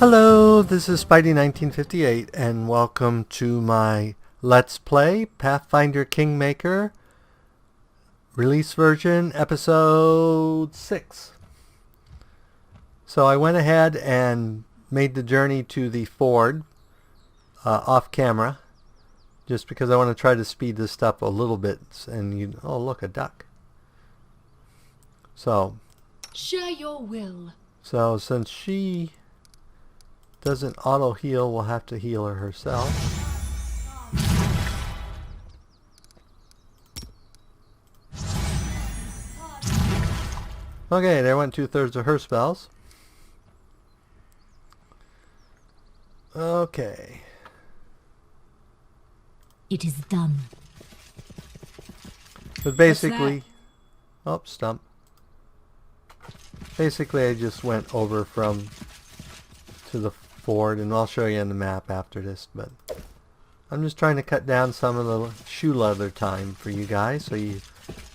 Hello, this is Spidey1958 and welcome to my Let's Play Pathfinder Kingmaker release version episode 6. So I went ahead and made the journey to the ford off camera just because I want to try to speed this up a little bit. And oh look, a duck. So share your will. So since she doesn't auto heal, we'll have to heal her herself. Okay, there went 2/3 of her spells. Okay. It is done. But basically, oh, stump. Basically, I just went over to the ford, and I'll show you on the map after this, but I'm just trying to cut down some of the shoe leather time for you guys so you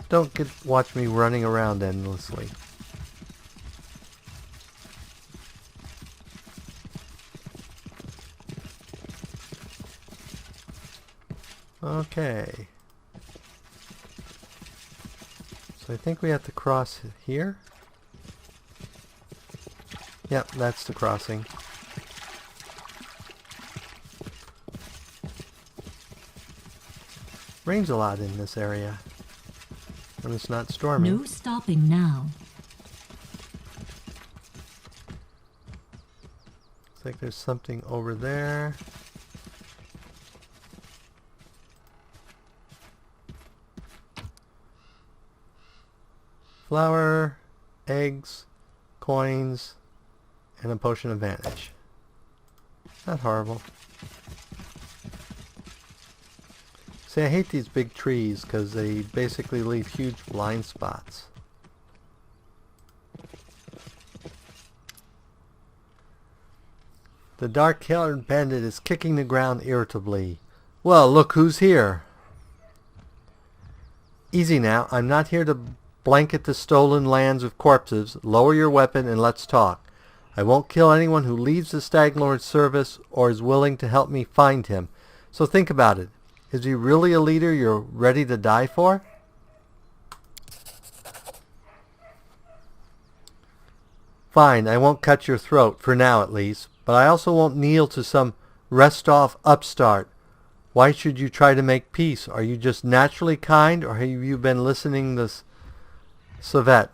don't watch me running around endlessly. Okay, so I think we have to cross here. Yep, that's the crossing. Rains a lot in this area when it's not stormy. No stopping now. Looks like there's something over there. Flour, eggs, coins, and a potion of vantage. Not horrible. See, I hate these big trees because they basically leave huge blind spots. The dark-haired bandit is kicking the ground irritably. Well, look who's here. Easy now. I'm not here to blanket the stolen lands with corpses. Lower your weapon and let's talk. I won't kill anyone who leaves the Stag Lord's service or is willing to help me find him. So think about it. Is he really a leader you're ready to die for? Fine, I won't cut your throat, for now at least, but I also won't kneel to some rest-off upstart. Why should you try to make peace? Are you just naturally kind, or have you been listening to Savet?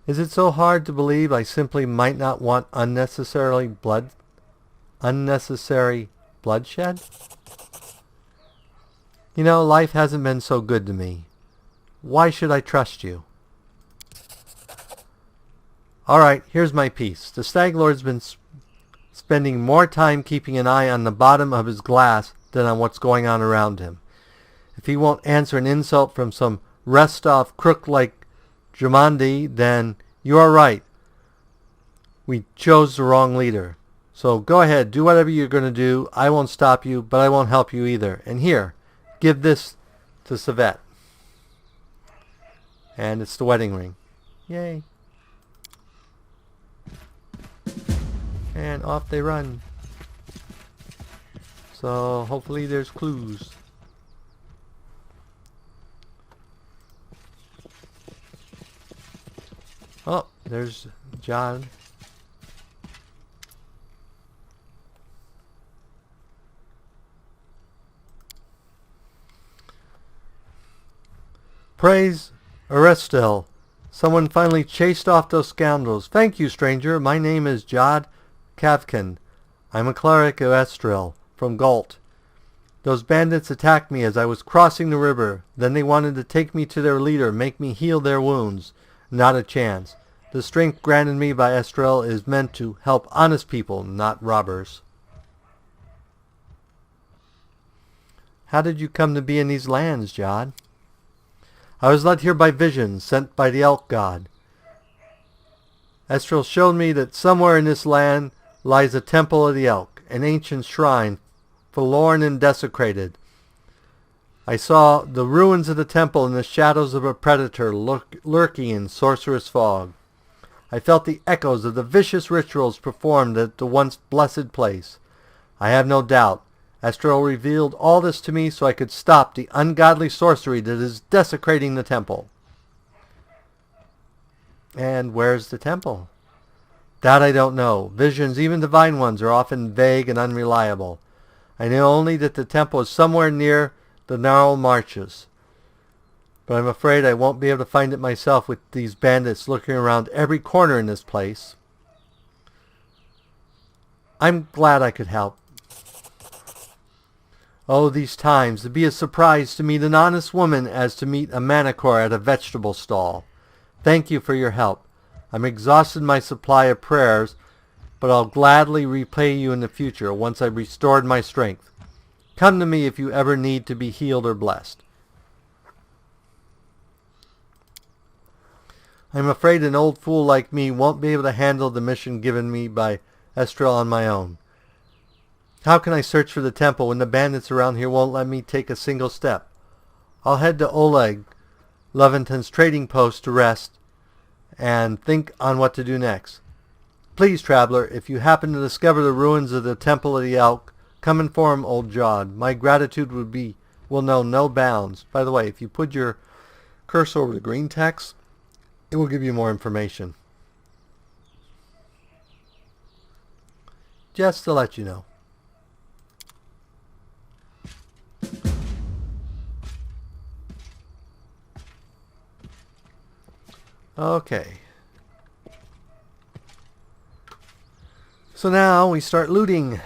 Is it so hard to believe I simply might not want unnecessary bloodshed? You know, life hasn't been so good to me. Why should I trust you? Alright, here's my piece. The Stag Lord's been spending more time keeping an eye on the bottom of his glass than on what's going on around him. If he won't answer an insult from some rest-off crook like Jamandi, then you are right. We chose the wrong leader. So go ahead, do whatever you're going to do. I won't stop you, but I won't help you either. And here, give this to Savet. And it's the wedding ring. Yay. And off they run. So hopefully there's clues. Oh, there's Jhod. Praise Arestel. Someone finally chased off those scoundrels. Thank you, stranger. My name is Jhod Kavken. I'm a cleric of Estrel from Galt. Those bandits attacked me as I was crossing the river. Then they wanted to take me to their leader, make me heal their wounds. Not a chance. The strength granted me by Estrel is meant to help honest people, not robbers. How did you come to be in these lands, Jhod? I was led here by visions sent by the elk god. Estrel showed me that somewhere in this land lies a temple of the elk, an ancient shrine forlorn and desecrated. I saw the ruins of the temple and the shadows of a predator lurking in sorcerous fog. I felt the echoes of the vicious rituals performed at the once blessed place. I have no doubt Astral revealed all this to me so I could stop the ungodly sorcery that is desecrating the temple. And where's the temple? That I don't know. Visions, even divine ones, are often vague and unreliable. I know only that the temple is somewhere near the gnarled marshes. But I'm afraid I won't be able to find it myself with these bandits looking around every corner in this place. I'm glad I could help. Oh, these times, to be as surprised to meet an honest woman as to meet a manicure at a vegetable stall. Thank you for your help. I'm exhausted in my supply of prayers, but I'll gladly repay you in the future once I've restored my strength. Come to me if you ever need to be healed or blessed. I'm afraid an old fool like me won't be able to handle the mission given me by Estrel on my own. How can I search for the temple when the bandits around here won't let me take a single step? I'll head to Oleg, Leventon's trading post, to rest and think on what to do next. Please, traveler, if you happen to discover the ruins of the Temple of the Elk, come inform old Jhod. My gratitude will know no bounds. By the way, if you put your cursor over the green text, it will give you more information. Just to let you know. Okay. So now we start looting.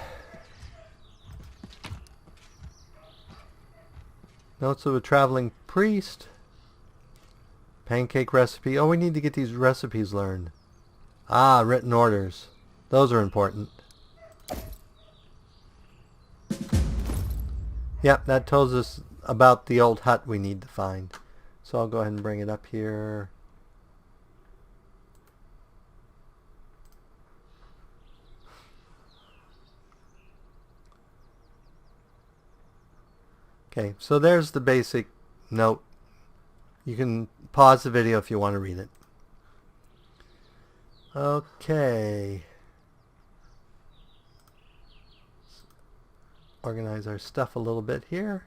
Notes of a traveling priest. Pancake recipe. Oh, we need to get these recipes learned. Ah, written orders. Those are important. Yep, that tells us about the old hut we need to find. So I'll go ahead and bring it up here. Okay, so there's the basic note. You can pause the video if you want to read it. Okay. Let's organize our stuff a little bit here.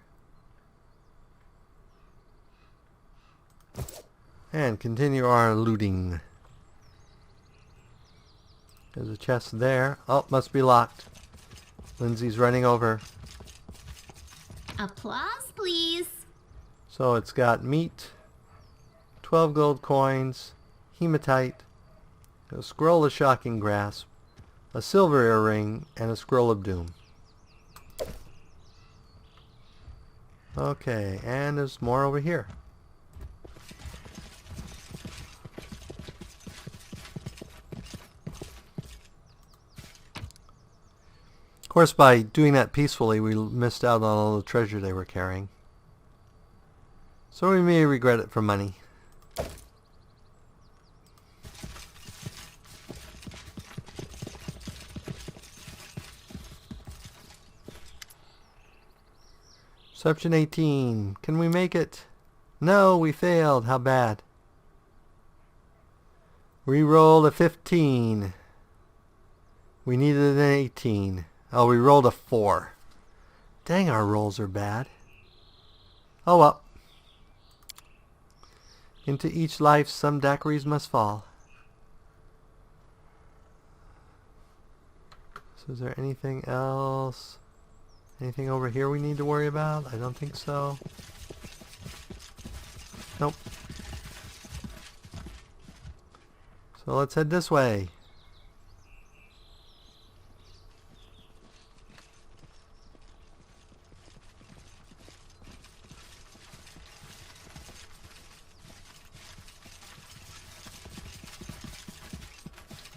And continue our looting. There's a chest there. Oh, must be locked. Lindsay's running over. Applause, please. So it's got meat, 12 gold coins, hematite, a scroll of shocking grasp, a silver earring, and a scroll of doom. Okay, and there's more over here. Of course, by doing that peacefully, we missed out on all the treasure they were carrying. So we may regret it for money. Perception 18. Can we make it? No, we failed. How bad. Reroll a 15. We needed an 18. Oh, we rolled a 4. Dang, our rolls are bad. Oh well. Into each life some daiquiris must fall. So is there anything else? Anything over here we need to worry about? I don't think so. Nope. So let's head this way.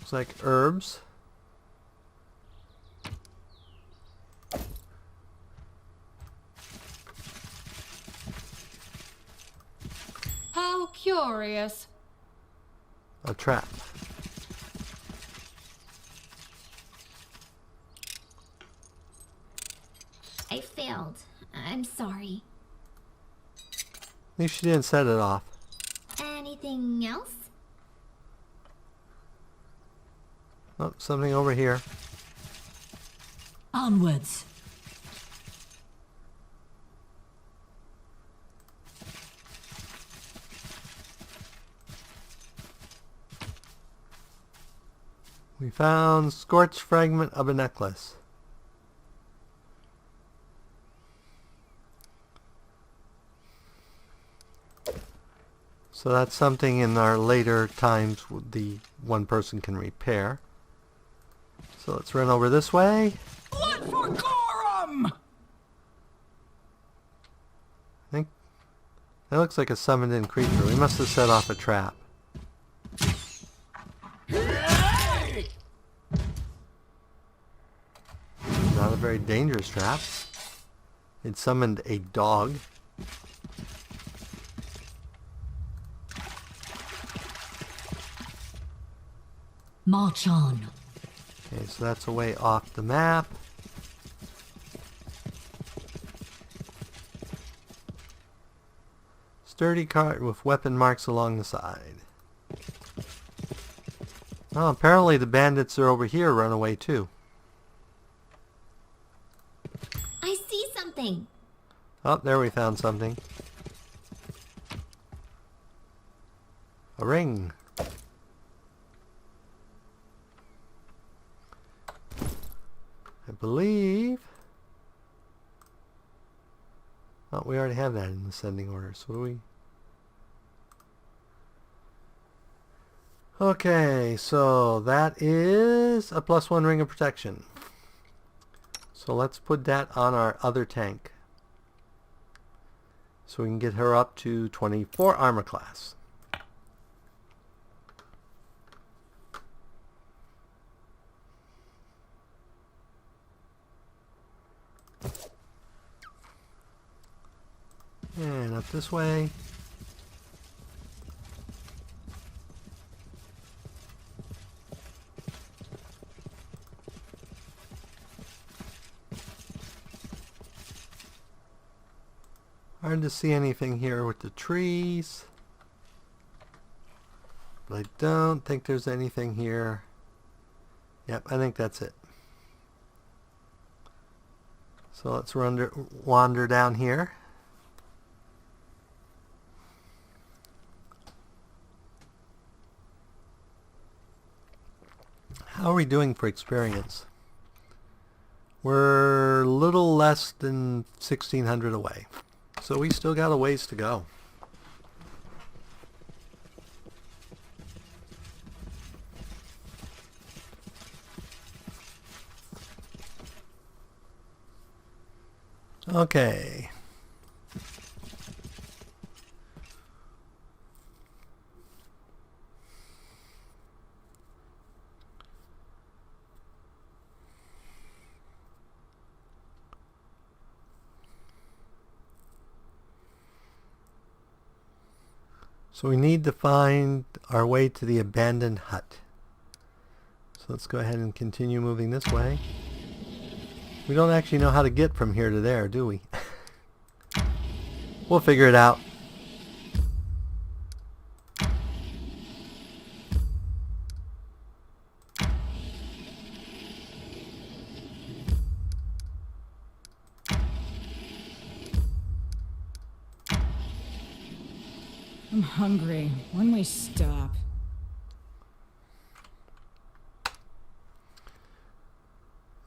Looks like herbs. How curious. A trap. failed. I'm sorry. At least she didn't set it off. Anything else? Oh, something over here. Onwards. We found scorched fragment of a necklace. So that's something in our later times the one person can repair. So let's run over this way. Blood for Gorum! I think that looks like a summoned in creature. We must have set off a trap. Not a very dangerous trap. It summoned a dog. March on. Okay, so that's a way off the map. Sturdy cart with weapon marks along the side. Oh, apparently the bandits are over here run away too. I see something. Oh, there we found something. A ring. I believe... Oh, we already have that in the sending order, so do we... Okay, so that is a +1 ring of protection. So let's put that on our other tank. So we can get her up to 24 armor class. And up this way. Hard to see anything here with the trees. But I don't think there's anything here. Yep, I think that's it. So let's wander down here. How are we doing for experience? We're a little less than 1,600 away. So we still got a ways to go. Okay. So we need to find our way to the abandoned hut. So let's go ahead and continue moving this way. We don't actually know how to get from here to there, do we? We'll figure it out. I'm hungry. When we stop?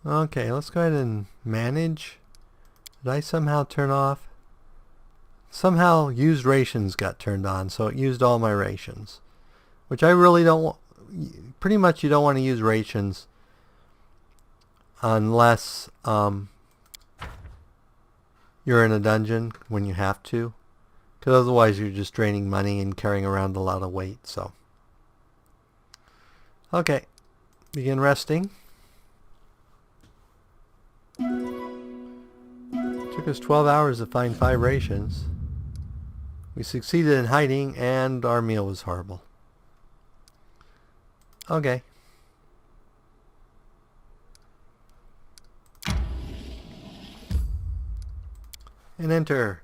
Okay, let's go ahead and manage. Did I somehow turn off? Somehow used rations got turned on, so it used all my rations. Which I really don't want. Pretty much you don't want to use rations unless you're in a dungeon when you have to. Because otherwise you're just draining money and carrying around a lot of weight, so. Okay. Begin resting. Took us 12 hours to find 5 rations. We succeeded in hiding and our meal was horrible. Okay. And enter.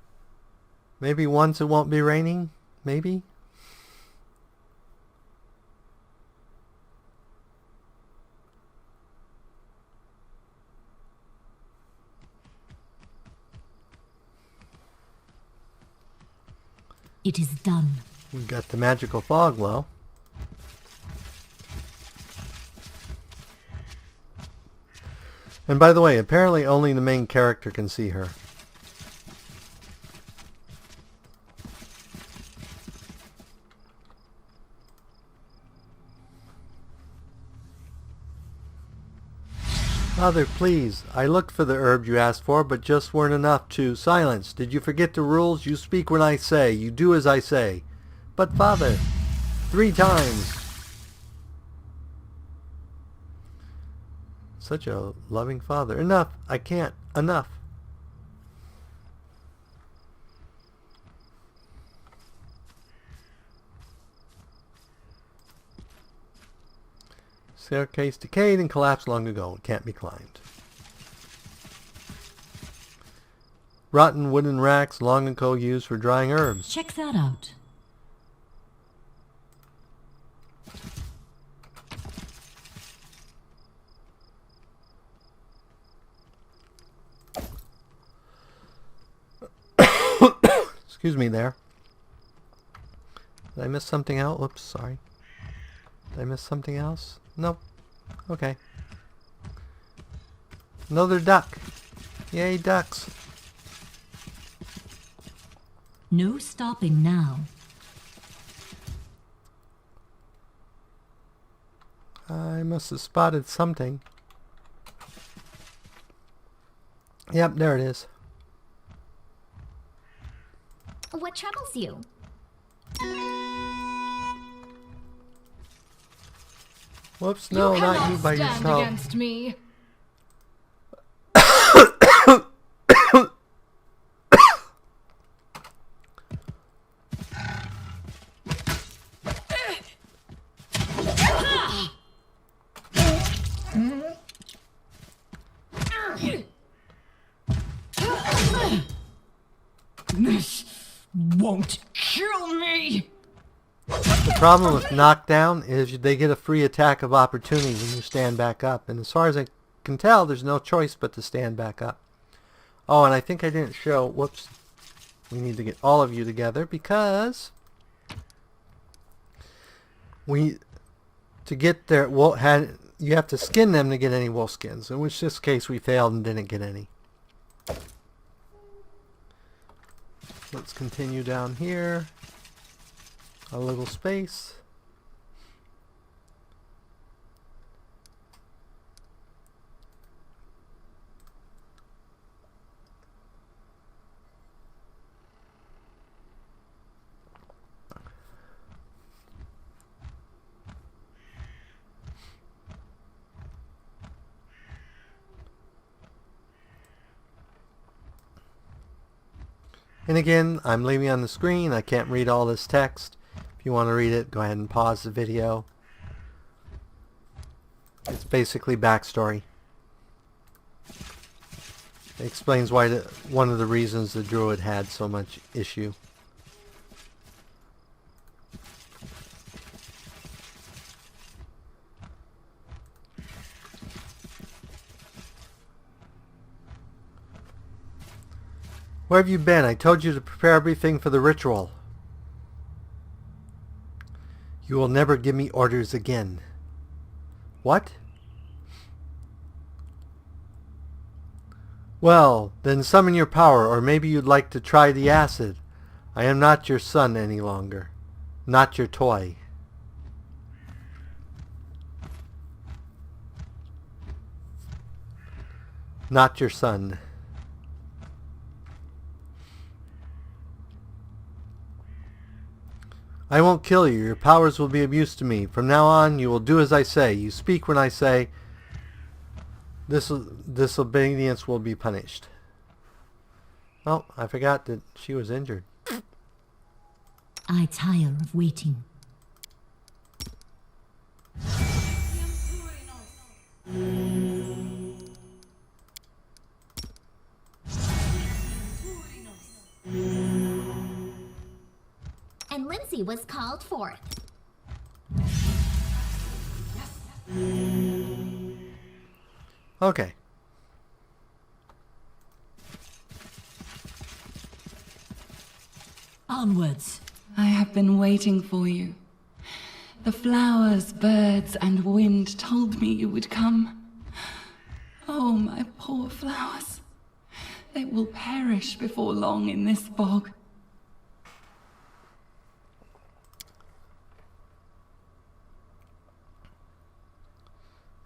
Maybe once it won't be raining? Maybe? It is done. We got the magical fog glow. And by the way, apparently only the main character can see her. Father, please. I looked for the herbs you asked for, but just weren't enough to silence. Did you forget the rules? You speak when I say. You do as I say. But Father, 3 times. Such a loving father. Enough. I can't. Enough. Staircase decayed and collapsed long ago. It can't be climbed. Rotten wooden racks long ago used for drying herbs. Check that out. Excuse me there. Did I miss something else? Oops, sorry. Did I miss something else? Nope. Okay. Another duck. Yay, ducks. No stopping now. I must have spotted something. Yep, there it is. What troubles you? Whoops, no, you not cannot you by stand yourself. against me. This won't kill me! The problem with knockdown is they get a free attack of opportunity when you stand back up. And as far as I can tell, there's no choice but to stand back up. Oh, and I think I didn't show... Whoops. We need to get all of you together because... To get their... you have to skin them to get any wolf skins. In which this case we failed and didn't get any. Let's continue down here. A little space. And again, I'm leaving on the screen. I can't read all this text. If you want to read it, go ahead and pause the video. It's basically backstory. It explains why one of the reasons the druid had so much issue. Where have you been? I told you to prepare everything for the ritual. You will never give me orders again. What? Well, then summon your power, or maybe you'd like to try the acid. I am not your son any longer. Not your toy. Not your son. I won't kill you. Your powers will be of use to me. From now on, you will do as I say. You speak when I say. Disobedience will be punished. Oh, I forgot that she was injured. I tire of waiting. diplomacy was called forth. Okay. Onwards. I have been waiting for you. The flowers, birds, and wind told me you would come. Oh, my poor flowers. They will perish before long in this fog.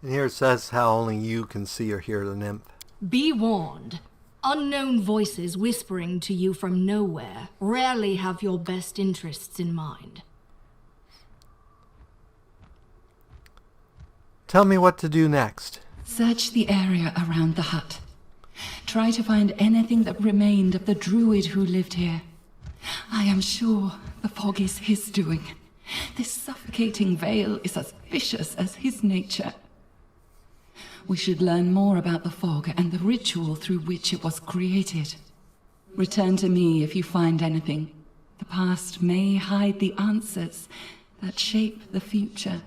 And here it says how only you can see or hear the nymph. Be warned. Unknown voices whispering to you from nowhere rarely have your best interests in mind. Tell me what to do next. Search the area around the hut. Try to find anything that remained of the druid who lived here. I am sure the fog is his doing. This suffocating veil is as vicious as his nature. We should learn more about the fog and the ritual through which it was created. Return to me if you find anything. The past may hide the answers that shape the future.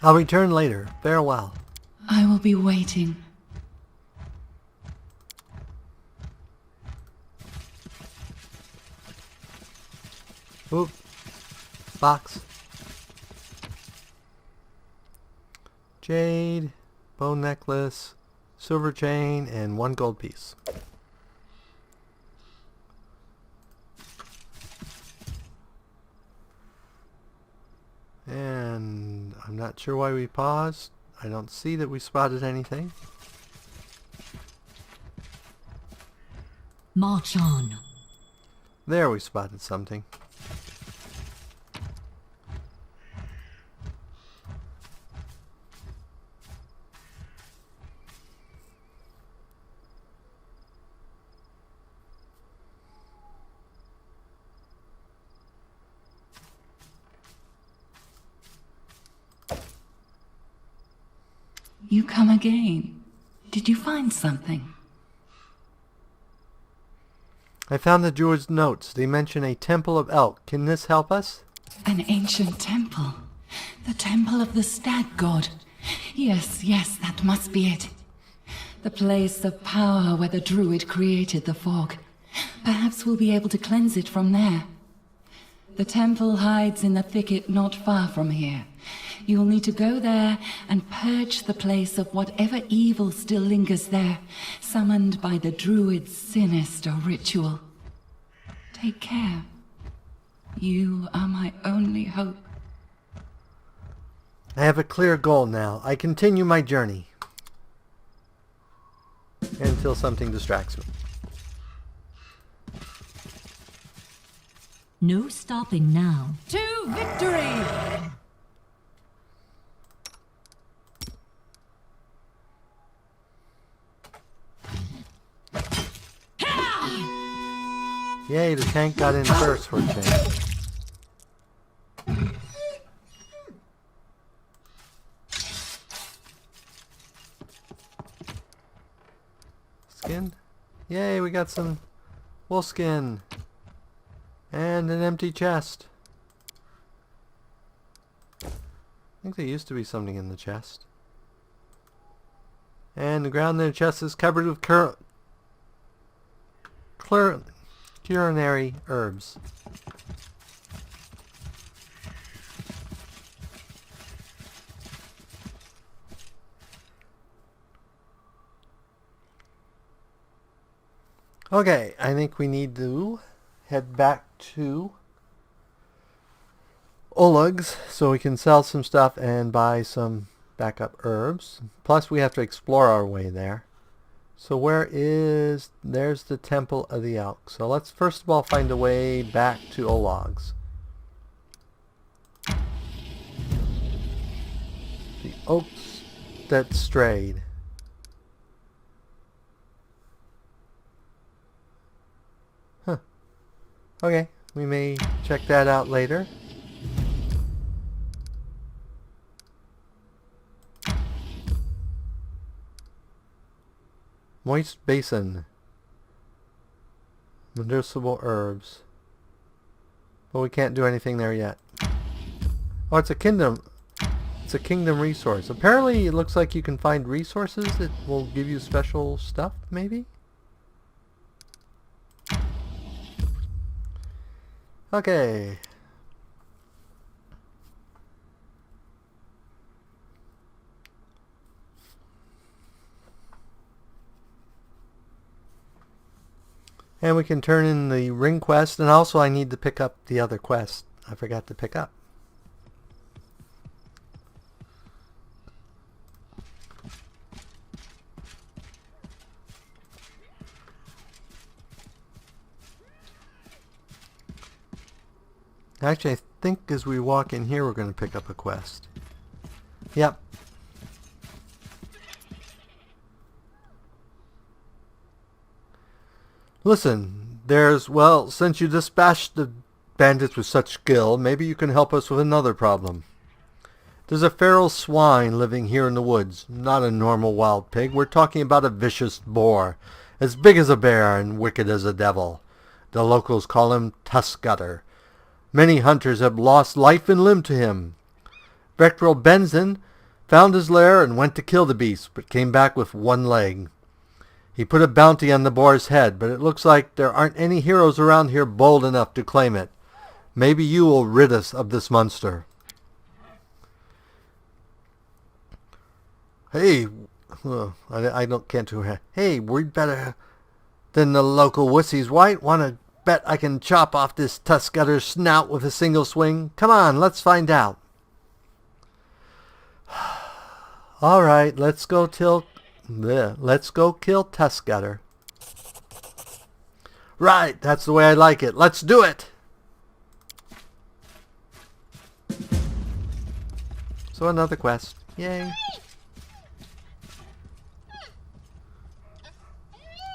I'll return later. Farewell. I will be waiting. Oop. Box. Jade, bone necklace, silver chain, and 1 gold piece. And I'm not sure why we paused. I don't see that we spotted anything. March on. There we spotted something. You come again. Did you find something? I found the druid's notes. They mention a temple of elk. Can this help us? An ancient temple. The temple of the stag god. Yes, that must be it. The place of power where the druid created the fog. Perhaps we'll be able to cleanse it from there. The temple hides in the thicket not far from here. You'll need to go there and purge the place of whatever evil still lingers there, summoned by the druid's sinister ritual. Take care. You are my only hope. I have a clear goal now. I continue my journey. Until something distracts me. No stopping now. To victory! Yay, the tank got in first for a change. Skin? Yay, we got some wolf skin. And an empty chest. I think there used to be something in the chest. And the ground in the chest is covered with culinary herbs. Okay, I think we need to head back to Oleg's so we can sell some stuff and buy some backup herbs. Plus we have to explore our way there. So there's the Temple of the Elk. So let's first of all find a way back to Oleg's. The oaks that strayed. Huh. Okay, we may check that out later. Moist basin. Medicinal herbs. But we can't do anything there yet. Oh, it's a kingdom. It's a kingdom resource. Apparently, it looks like you can find resources that will give you special stuff, maybe? Okay. And we can turn in the ring quest, and also I need to pick up the other quest I forgot to pick up. Actually, I think as we walk in here, we're going to pick up a quest. Yep. Listen, since you dispatched the bandits with such skill, maybe you can help us with another problem. There's a feral swine living here in the woods, not a normal wild pig. We're talking about a vicious boar, as big as a bear and wicked as a devil. The locals call him Tuskgutter. Many hunters have lost life and limb to him. Vectral Benson found his lair and went to kill the beast, but came back with one leg. He put a bounty on the boar's head, but it looks like there aren't any heroes around here bold enough to claim it. Maybe you will rid us of this monster. Hey, can't do it. Hey, we're better than the local wussies, right? Want to bet I can chop off this Tuskgutter's snout with a single swing? Come on, let's find out. All right, let's go kill Tuskgutter. Right, that's the way I like it. Let's do it. So another quest. Yay.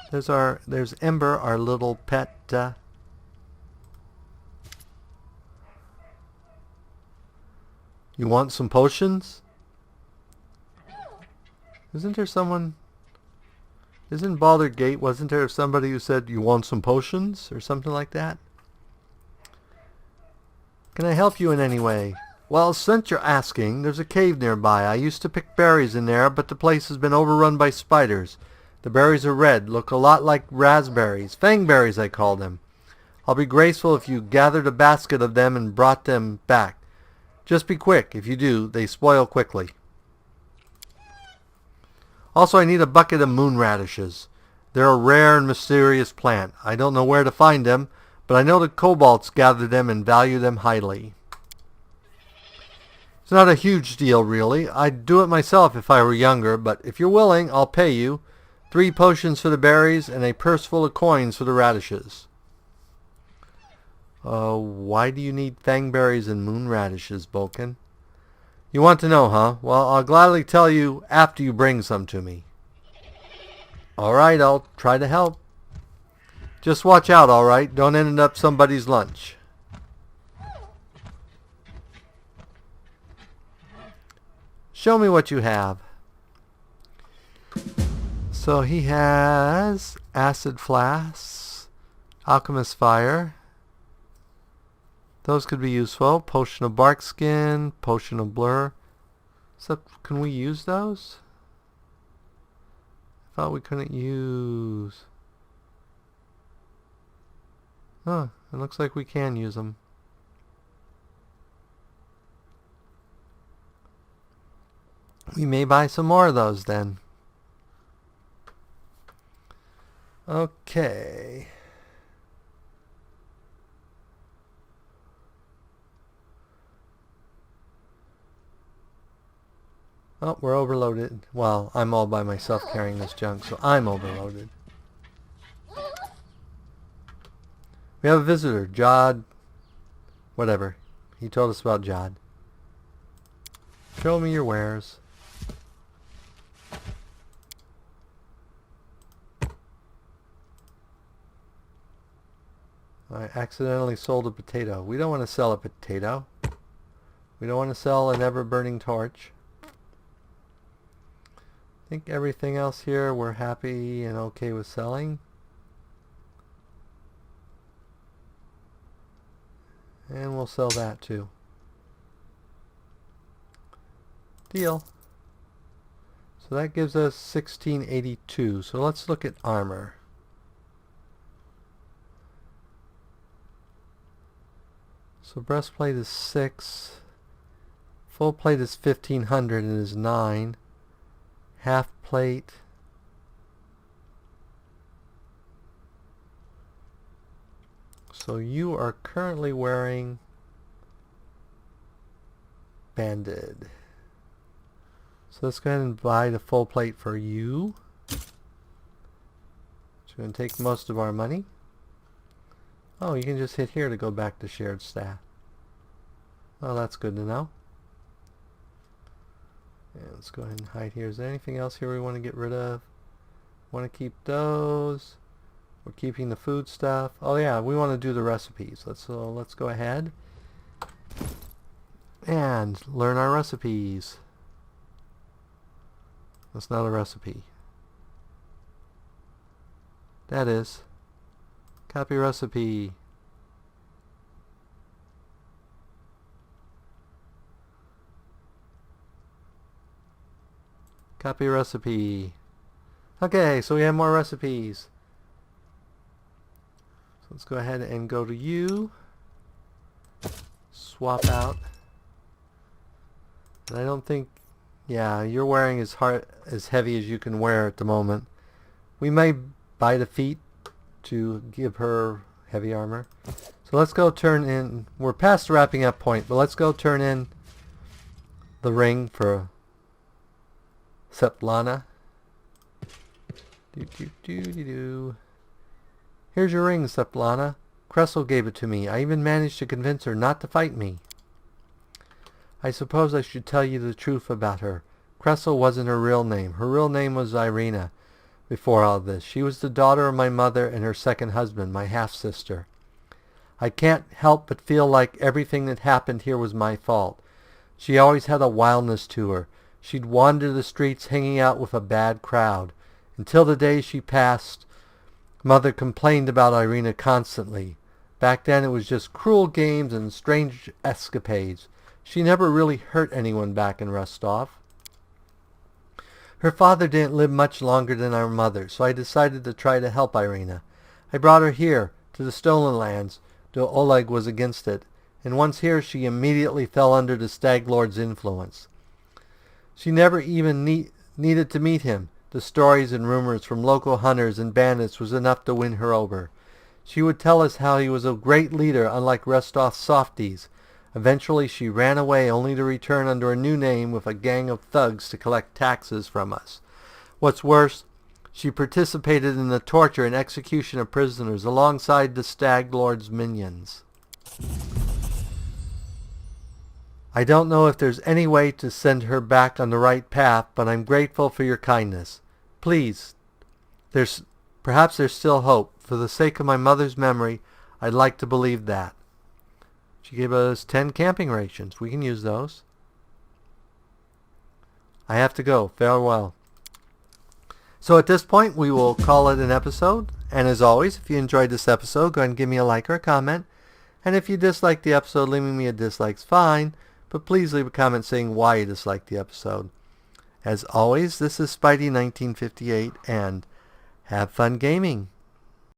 There's Ember, our little pet. You want some potions? Isn't Baldur's Gate, wasn't there somebody who said, you want some potions? Or something like that? Can I help you in any way? Well, since you're asking, there's a cave nearby. I used to pick berries in there, but the place has been overrun by spiders. The berries are red, look a lot like raspberries. Fangberries, I call them. I'll be grateful if you gathered a basket of them and brought them back. Just be quick. If you do, they spoil quickly. Also, I need a bucket of moon radishes. They're a rare and mysterious plant. I don't know where to find them, but I know the kobolds gather them and value them highly. It's not a huge deal, really. I'd do it myself if I were younger, but if you're willing, I'll pay you. 3 potions for the berries and a purse full of coins for the radishes. Why do you need fangberries and moon radishes, Boken? You want to know, huh? Well, I'll gladly tell you after you bring some to me. Alright, I'll try to help. Just watch out, alright? Don't end up somebody's lunch. Show me what you have. So he has acid flasks, alchemist fire. Those could be useful. Potion of bark skin, potion of blur. So can we use those? I thought we couldn't use. Oh, it looks like we can use them. We may buy some more of those then. Okay. Oh, we're overloaded. Well, I'm all by myself carrying this junk, so I'm overloaded. We have a visitor, Jhod. Whatever. He told us about Jhod. Show me your wares. I accidentally sold a potato. We don't want to sell a potato. We don't want to sell an ever-burning torch. I think everything else here we're happy and okay with selling. And we'll sell that too. Deal. So that gives us 1682. So let's look at armor. So breastplate is 6. Full plate is 1500 and is 9. Half plate. So you are currently wearing banded. So let's go ahead and buy the full plate for you. It's going to take most of our money. Oh, you can just hit here to go back to shared staff. Well, that's good to know. And let's go ahead and hide here. Is there anything else here we want to get rid of? Want to keep those. We're keeping the food stuff. Oh yeah, we want to do the recipes. Let's go ahead and learn our recipes. That's not a recipe. That is. Copy recipe. Copy recipe. Okay, so we have more recipes. So let's go ahead and go to you. Swap out. And I don't think, yeah, you're wearing as heavy as you can wear at the moment. We may buy the feet to give her heavy armor. So let's go turn in, we're past the wrapping up point, but let's go turn in the ring for Svetlana. Here's your ring, Svetlana. Kressel gave it to me. I even managed to convince her not to fight me. I suppose I should tell you the truth about her. Kressel wasn't her real name. Her real name was Irina. Before all this, she was the daughter of my mother and her second husband, my half-sister. I can't help but feel like everything that happened here was my fault. She always had a wildness to her. She'd wander the streets hanging out with a bad crowd. Until the day she passed, Mother complained about Irina constantly. Back then it was just cruel games and strange escapades. She never really hurt anyone back in Rostov. Her father didn't live much longer than our mother, so I decided to try to help Irina. I brought her here, to the Stolen Lands, though Oleg was against it, and once here she immediately fell under the Stag Lord's influence. She never even needed to meet him. The stories and rumors from local hunters and bandits was enough to win her over. She would tell us how he was a great leader, unlike Rostov's softies. Eventually she ran away, only to return under a new name with a gang of thugs to collect taxes from us. What's worse, she participated in the torture and execution of prisoners alongside the Stag Lord's minions. I don't know if there's any way to send her back on the right path, but I'm grateful for your kindness. Please, perhaps there's still hope. For the sake of my mother's memory, I'd like to believe that. She gave us 10 camping rations. We can use those. I have to go. Farewell. So at this point, we will call it an episode. And as always, if you enjoyed this episode, go ahead and give me a like or a comment. And if you disliked the episode, leaving me a dislike's fine. But please leave a comment saying why you disliked the episode. As always, this is Spidey1958, and have fun gaming.